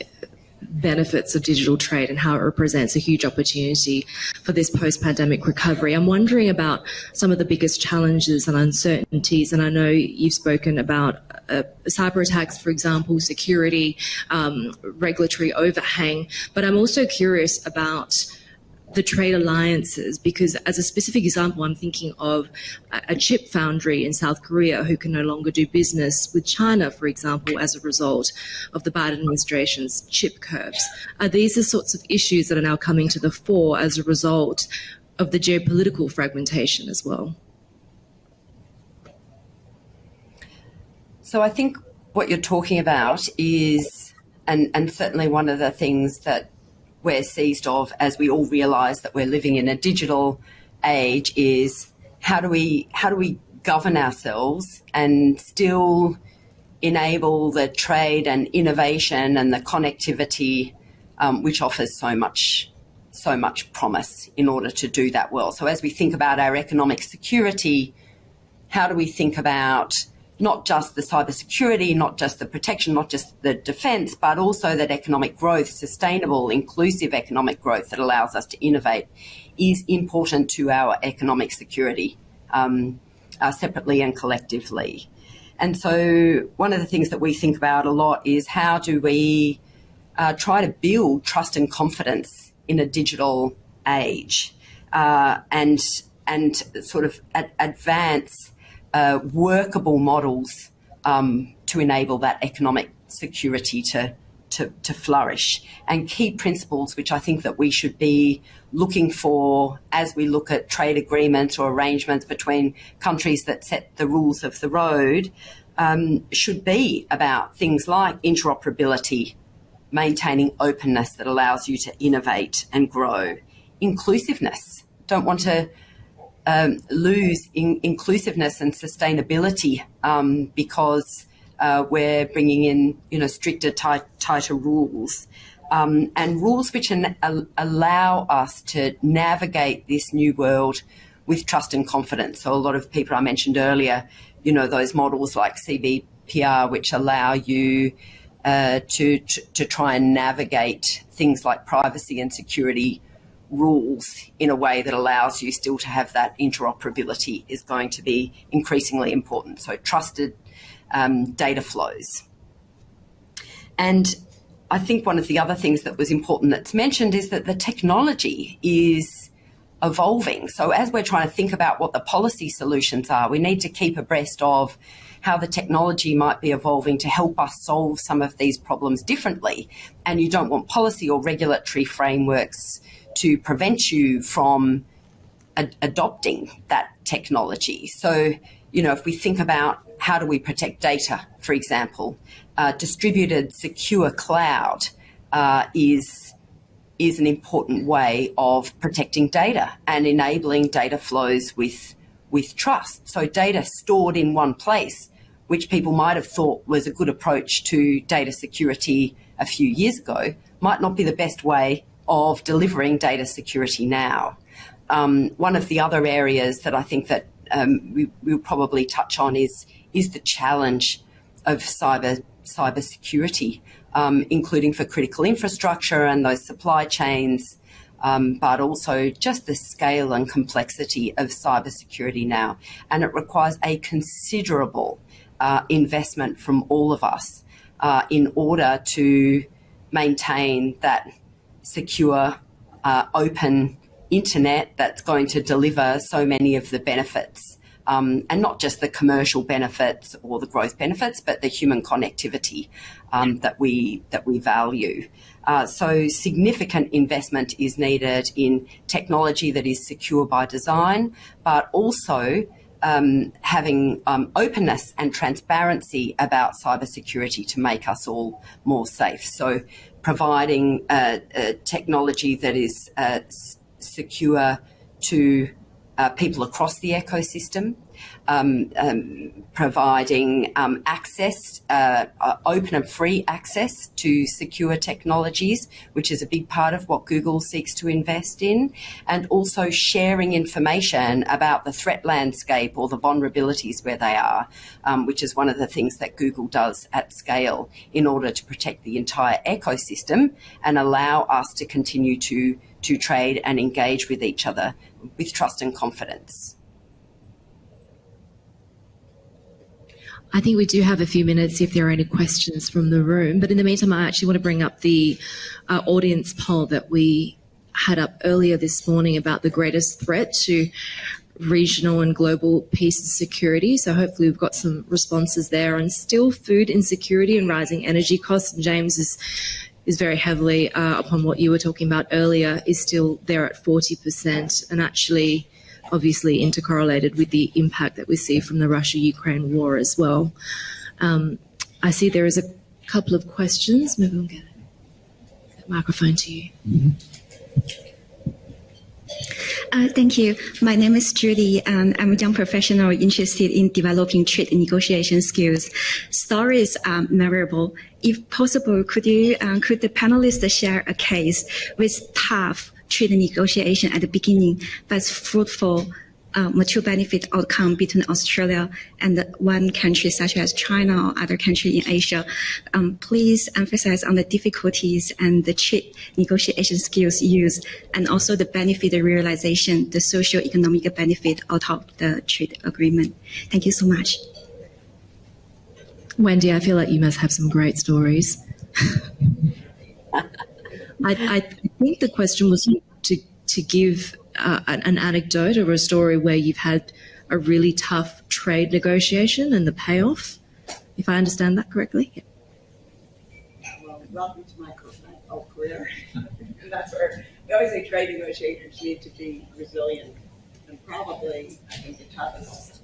benefits of digital trade and how it represents a huge opportunity for this post-pandemic recovery. I'm wondering about some of the biggest challenges and uncertainties, and I know you've spoken about cyber attacks, for example, security, regulatory overhang, but I'm also curious about the trade alliances, because as a specific example, I'm thinking of a chip foundry in South Korea who can no longer do business with China, for example, as a result of the Biden administration's chip curbs. Are these the sorts of issues that are now coming to the fore as a result of the geopolitical fragmentation as well? So I think what you're talking about is, and certainly one of the things that we're seized of as we all realise that we're living in a digital age, is how do we govern ourselves and still enable the trade and innovation and the connectivity which offers so much promise in order to do that well. So as we think about our economic security, how do we think about not just the cybersecurity, not just the protection, not just the defence, but also that economic growth, sustainable, inclusive economic growth that allows us to innovate, is important to our economic security, separately and collectively. And so one of the things that we think about a lot is how do we try to build trust and confidence in a digital age, and sort of advance workable models to enable that economic security to flourish, and key principles which I think that we should be looking for as we look at trade agreements or arrangements between countries that set the rules of the road, should be about things like interoperability, maintaining openness that allows you to innovate and grow, inclusiveness. Don't want to lose inclusiveness and sustainability because we're bringing in, stricter, tighter rules, and rules which allow us to navigate this new world with trust and confidence. So a lot of people I mentioned earlier, those models like CBPR, which allow you to try and navigate things like privacy and security rules in a way that allows you still to have that interoperability, is going to be increasingly important. So trusted data flows. And I think one of the other things that was important that's mentioned is that the technology is evolving. So as we're trying to think about what the policy solutions are, we need to keep abreast of how the technology might be evolving to help us solve some of these problems differently. And you don't want policy or regulatory frameworks to prevent you from adopting that technology. So, if we think about how do we protect data, for example, distributed secure cloud is an important way of protecting data and enabling data flows with trust. So data stored in one place, which people might have thought was a good approach to data security a few years ago, might not be the best way of delivering data security now. One of the other areas that I think that we'll probably touch on is the challenge of cyber security. including for critical infrastructure and those supply chains, but also just the scale and complexity of cybersecurity now. And it requires a considerable investment from all of us in order to maintain that secure, open internet that's going to deliver so many of the benefits, and not just the commercial benefits or the growth benefits, but the human connectivity that we value. So significant investment is needed in technology that is secure by design, but also having openness and transparency about cybersecurity to make us all more safe. So providing technology that is secure to people across the ecosystem, providing access, open and free access to secure technologies, which is a big part of what Google seeks to invest in, and also sharing information about the threat landscape or the vulnerabilities where they are, which is one of the things that Google does at scale in order to protect the entire ecosystem and allow us to continue to trade and engage with each other with trust and confidence. I think we do have a few minutes if there are any questions from the room. But in the meantime, I actually want to bring up the audience poll that we had up earlier this morning about the greatest threat to regional and global peace and security. So hopefully we've got some responses there. And still food insecurity and rising energy costs. And James is very heavily upon what you were talking about earlier, is still there at 40%, and actually obviously intercorrelated with the impact that we see from the Russia-Ukraine war as well. I see there is a couple of questions. Maybe we'll get a microphone to you. Thank you. My name is Judy, and I'm a young professional interested in developing trade and negotiation skills. Stories are memorable. If possible, could the panelists share a case with tough trade and negotiation at the beginning, but fruitful mutual benefit outcome between Australia and one country such as China or other country in Asia? Please emphasize on the difficulties and the trade negotiation skills used, and also the benefit realization, the socio-economic benefit out of the trade agreement. Thank you so much. Wendy, I feel like you must have some great stories. I think the question was to give an anecdote or a story where you've had a really tough trade negotiation and the payoff, if I understand that correctly. Yeah. Well, welcome to my career. That's where we always say trade negotiators need to be resilient, and probably, I think, the toughest.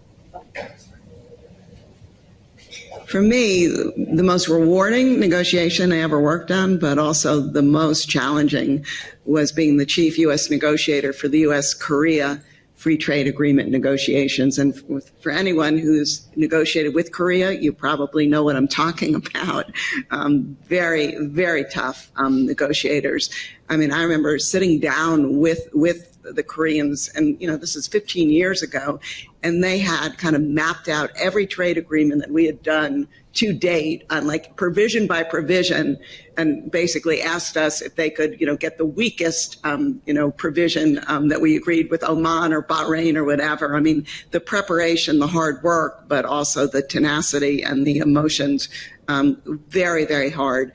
For me, the most rewarding negotiation I ever worked on, but also the most challenging, was being the chief U.S. negotiator for the U.S.-Korea Free Trade Agreement negotiations. And for anyone who's negotiated with Korea, you probably know what I'm talking about. Very, very tough negotiators. I mean, I remember sitting down with the Koreans, and this is 15 years ago, and they had kind of mapped out every trade agreement that we had done to date on like provision by provision, and basically asked us if they could get the weakest provision that we agreed with Oman or Bahrain or whatever. I mean, the preparation, the hard work, but also the tenacity and the emotions, very, very hard.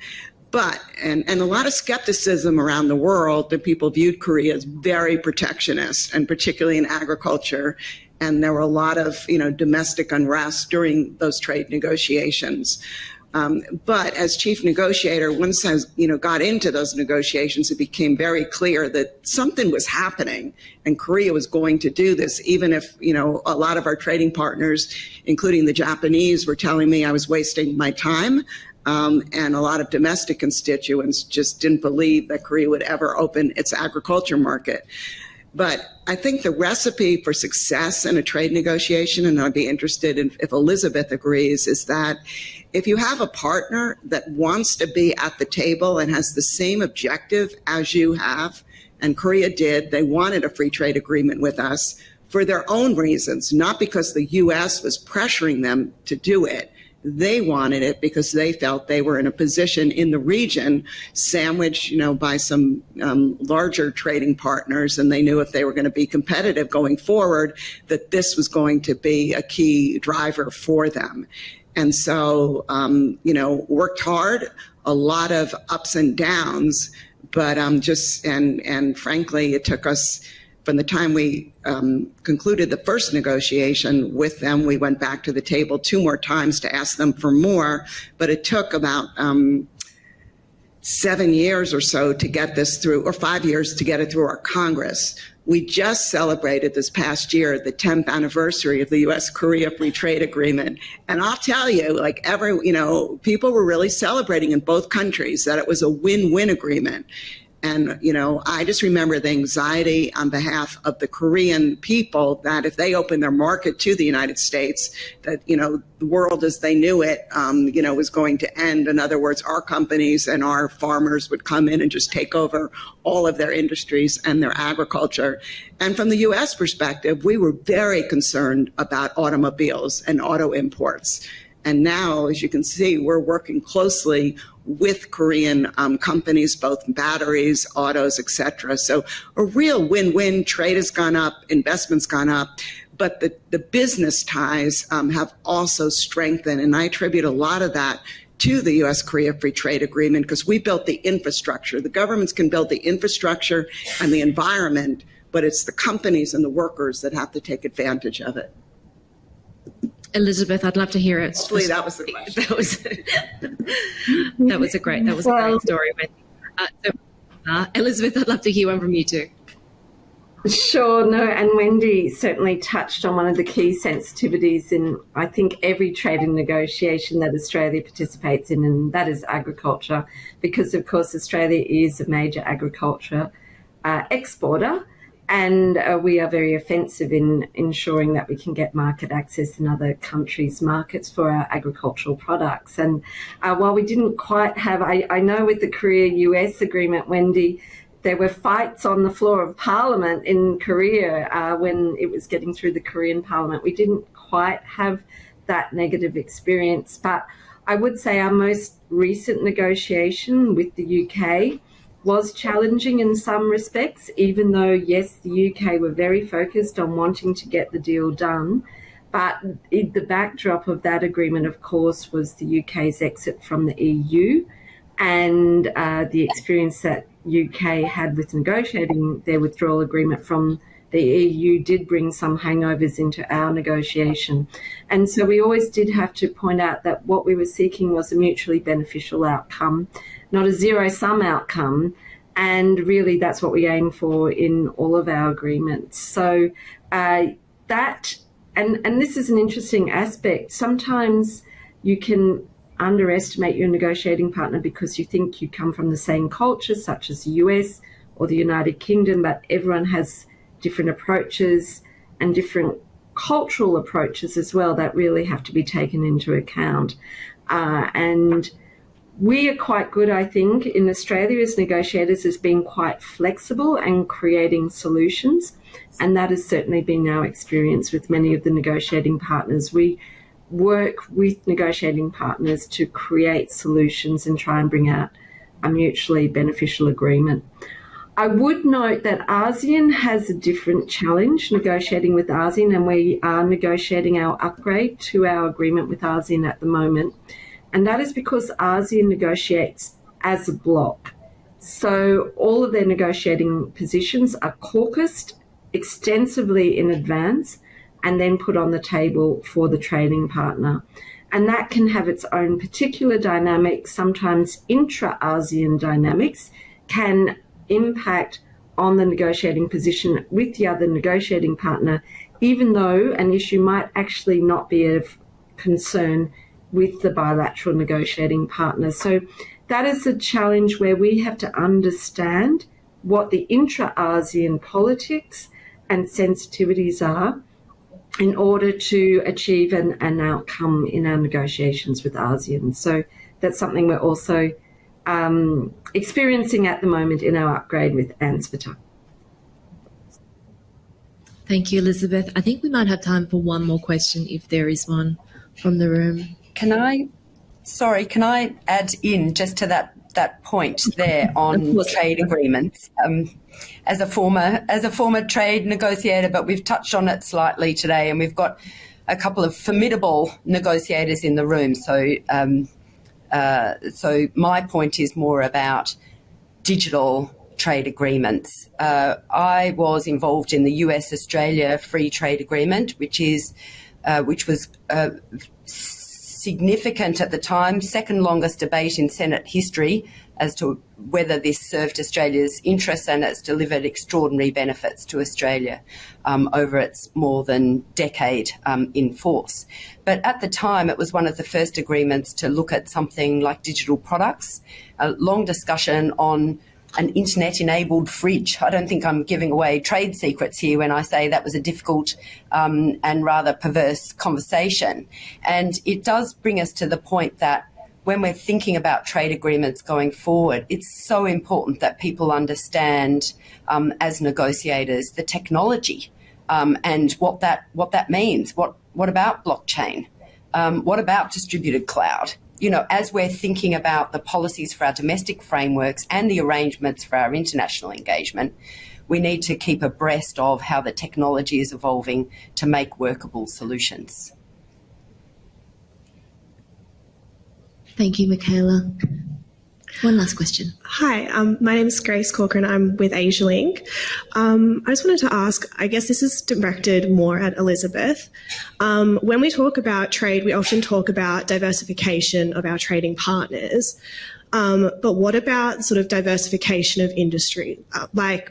But, and a lot of skepticism around the world, that people viewed Korea as very protectionist, and particularly in agriculture. And there were a lot of, domestic unrest during those trade negotiations. But as chief negotiator, once I got into those negotiations, it became very clear that something was happening, and Korea was going to do this, even if, a lot of our trading partners, including the Japanese, were telling me I was wasting my time. And a lot of domestic constituents just didn't believe that Korea would ever open its agriculture market. But I think the recipe for success in a trade negotiation, and I'd be interested in if Elisabeth agrees, is that if you have a partner that wants to be at the table and has the same objective as you have, and Korea did, they wanted a free trade agreement with us for their own reasons, not because the U.S. was pressuring them to do it. They wanted it because they felt they were in a position in the region, sandwiched, by some larger trading partners, and they knew if they were going to be competitive going forward, that this was going to be a key driver for them. And so, worked hard, a lot of ups and downs, but and frankly, it took us. From the time we concluded the first negotiation with them, we went back to the table 2 more times to ask them for more, but it took about 7 years or so to get this through, or 5 years to get it through our Congress. We just celebrated this past year the 10th anniversary of the U.S.-Korea Free Trade Agreement. And I'll tell you, people were really celebrating in both countries that it was a win-win agreement. And, I just remember the anxiety on behalf of the Korean people that if they opened their market to the United States, that, the world as they knew it, was going to end. In other words, our companies and our farmers would come in and just take over all of their industries and their agriculture. And from the U.S. perspective, we were very concerned about automobiles and auto imports. And now, as you can see, we're working closely with Korean companies, both batteries, autos, et cetera. So a real win-win. Trade has gone up, investment's gone up, but the business ties have also strengthened. And I attribute a lot of that to the U.S.-Korea Free Trade Agreement because we built the infrastructure. The governments can build the infrastructure and the environment, but it's the companies and the workers that have to take advantage of it. Elisabeth, I'd love to hear it. Hopefully that was the question. That was a great story. Elisabeth, I'd love to hear one from you too. Sure, no, and Wendy certainly touched on one of the key sensitivities in, I think, every trade and negotiation that Australia participates in, and that is agriculture, because, of course, Australia is a major agriculture exporter. And we are very offensive in ensuring that we can get market access in other countries' markets for our agricultural products. And while we didn't quite have, I know with the Korea-US agreement, Wendy, there were fights on the floor of Parliament in Korea when it was getting through the Korean Parliament. We didn't quite have that negative experience. But I would say our most recent negotiation with the UK was challenging in some respects, even though, yes, the UK were very focused on wanting to get the deal done. But the backdrop of that agreement, of course, was the UK's exit from the EU and the experience that UK had with negotiating their withdrawal agreement from the EU did bring some hangovers into our negotiation. And so we always did have to point out that what we were seeking was a mutually beneficial outcome, not a zero-sum outcome. And really that's what we aim for in all of our agreements. So and this is an interesting aspect. Sometimes you can underestimate your negotiating partner because you think you come from the same culture, such as the US or the United Kingdom, but everyone has different approaches and different cultural approaches as well that really have to be taken into account. And we are quite good, I think, in Australia as negotiators as being quite flexible and creating solutions. And that has certainly been our experience with many of the negotiating partners. We work with negotiating partners to create solutions and try and bring out a mutually beneficial agreement. I would note that ASEAN has a different challenge negotiating with ASEAN, and we are negotiating our upgrade to our agreement with ASEAN at the moment. And that is because ASEAN negotiates as a bloc. So all of their negotiating positions are caucused extensively in advance and then put on the table for the trading partner. And that can have its own particular dynamics. Sometimes intra-ASEAN dynamics can impact on the negotiating position with the other negotiating partner, even though an issue might actually not be of concern with the bilateral negotiating partner. So that is a challenge where we have to understand what the intra-ASEAN politics and sensitivities are in order to achieve an outcome in our negotiations with ASEAN. So that's something we're also experiencing at the moment in our upgrade with ANSPTA. Thank you, Elisabeth. I think we might have time for one more question if there is one from the room. Can I add in just to that point there on trade agreements? As a former trade negotiator, but we've touched on it slightly today, and we've got a couple of formidable negotiators in the room. So my point is more about digital trade agreements. I was involved in the US-Australia Free Trade Agreement, which was significant at the time, second longest debate in Senate history as to whether this served Australia's interests, and it's delivered extraordinary benefits to Australia over its more than decade in force. But at the time, it was one of the first agreements to look at something like digital products, a long discussion on an internet-enabled fridge. I don't think I'm giving away trade secrets here when I say that was a difficult and rather perverse conversation. And it does bring us to the point that when we're thinking about trade agreements going forward, it's so important that people understand, as negotiators, the technology and what that means. What about blockchain? What about distributed cloud? You know, as we're thinking about the policies for our domestic frameworks and the arrangements for our international engagement, we need to keep abreast of how the technology is evolving to make workable solutions. Thank you, Michaela. One last question. Hi, my name is Grace Corcoran. I'm with AsiaLink. I just wanted to ask, I guess this is directed more at Elisabeth. When we talk about trade, we often talk about diversification of our trading partners. But what about sort of diversification of industry? Like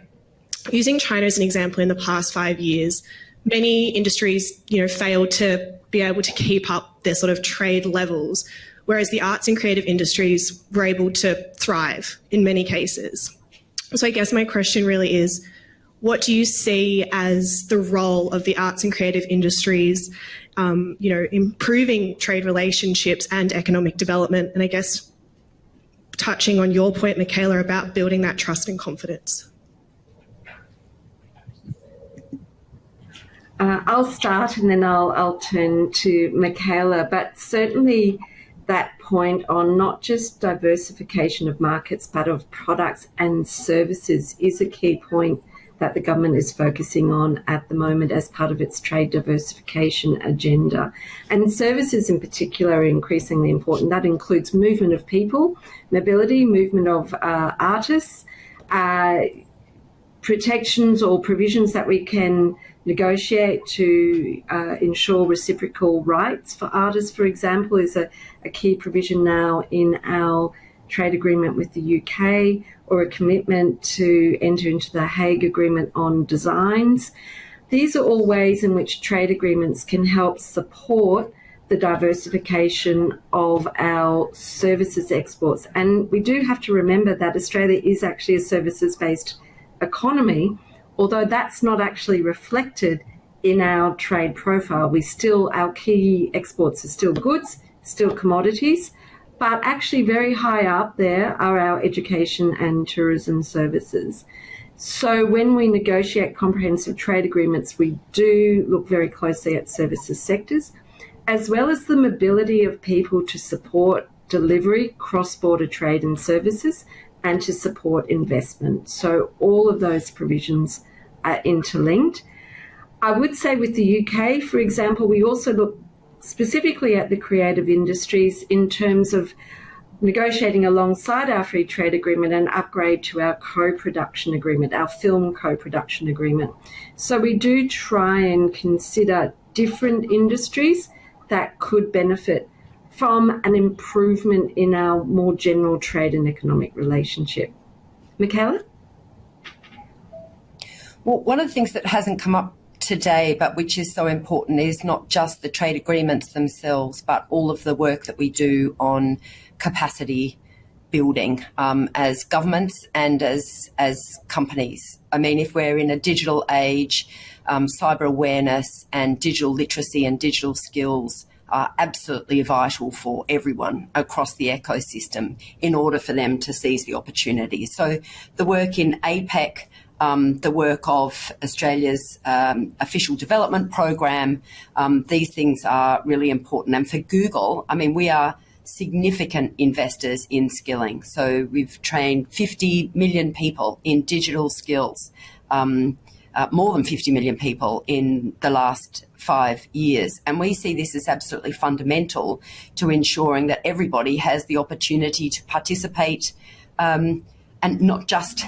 using China as an example, in the past 5 years, many industries, failed to be able to keep up their sort of trade levels, whereas the arts and creative industries were able to thrive in many cases. So I guess my question really is, what do you see as the role of the arts and creative industries, improving trade relationships and economic development? And I guess touching on your point, Michaela, about building that trust and confidence. I'll start and then I'll turn to Michaela, but certainly that point on not just diversification of markets but of products and services is a key point that the government is focusing on at the moment as part of its trade diversification agenda. And services in particular are increasingly important. That includes movement of people, mobility, movement of artists, protections or provisions that we can negotiate to ensure reciprocal rights for artists, for example, is a key provision now in our trade agreement with the UK, or a commitment to enter into the Hague Agreement on designs. These are all ways in which trade agreements can help support the diversification of our services exports. And we do have to remember that Australia is actually a services-based economy, although that's not actually reflected in our trade profile. Our key exports are still goods, still commodities, but actually very high up there are our education and tourism services. So when we negotiate comprehensive trade agreements, we do look very closely at services sectors, as well as the mobility of people to support delivery, cross-border trade and services, and to support investment. So all of those provisions are interlinked. I would say with the UK, for example, we also look specifically at the creative industries in terms of negotiating alongside our free trade agreement an upgrade to our co-production agreement, our film co-production agreement. So we do try and consider different industries that could benefit from an improvement in our more general trade and economic relationship. Michaela? Well, one of the things that hasn't come up today, but which is so important, is not just the trade agreements themselves, but all of the work that we do on capacity building as governments and as companies. I mean, if we're in a digital age, cyber awareness and digital literacy and digital skills are absolutely vital for everyone across the ecosystem in order for them to seize the opportunity. So the work in APEC the work of Australia's official development program. These things are really important. And for Google, I mean, we are significant investors in skilling. So we've trained 50 million people in digital skills, more than 50 million people in the last 5 years. And we see this as absolutely fundamental to ensuring that everybody has the opportunity to participate, and not just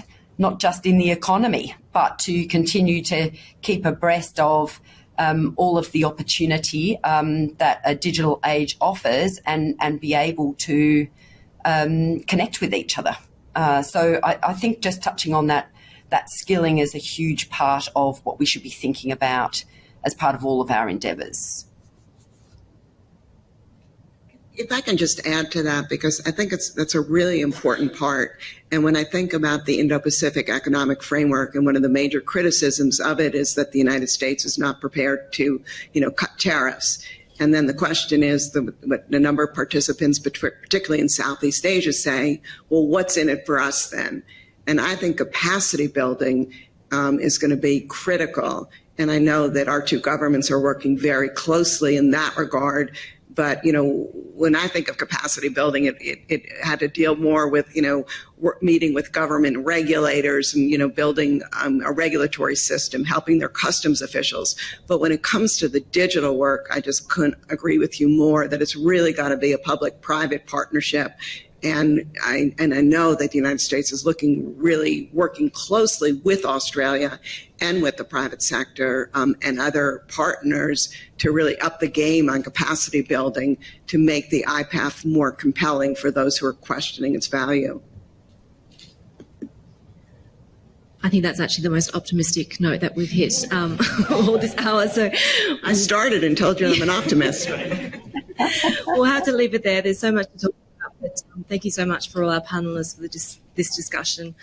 in the economy, but to continue to keep abreast of all of the opportunity that a digital age offers, and be able to connect with each other. So I think just touching on that skilling is a huge part of what we should be thinking about as part of all of our endeavours. If I can just add to that, because I think that's a really important part. And when I think about the Indo-Pacific Economic Framework, and one of the major criticisms of it is that the United States is not prepared to, cut tariffs. And then the question is, what the number of participants, particularly in Southeast Asia, say, well, what's in it for us then? And I think capacity building is going to be critical. And I know that our two governments are working very closely in that regard. But, when I think of capacity building, it had to deal more with, meeting with government regulators and, building a regulatory system, helping their customs officials. But when it comes to the digital work, I just couldn't agree with you more that it's really got to be a public-private partnership. And I know that the United States is really working closely with Australia and with the private sector and other partners to really up the game on capacity building to make the IPAF more compelling for those who are questioning its value. I think that's actually the most optimistic note that we've hit all this hour. So I started and told you I'm an optimist. We'll have to leave it there. There's so much to talk about. But thank you so much for all our panelists for this discussion.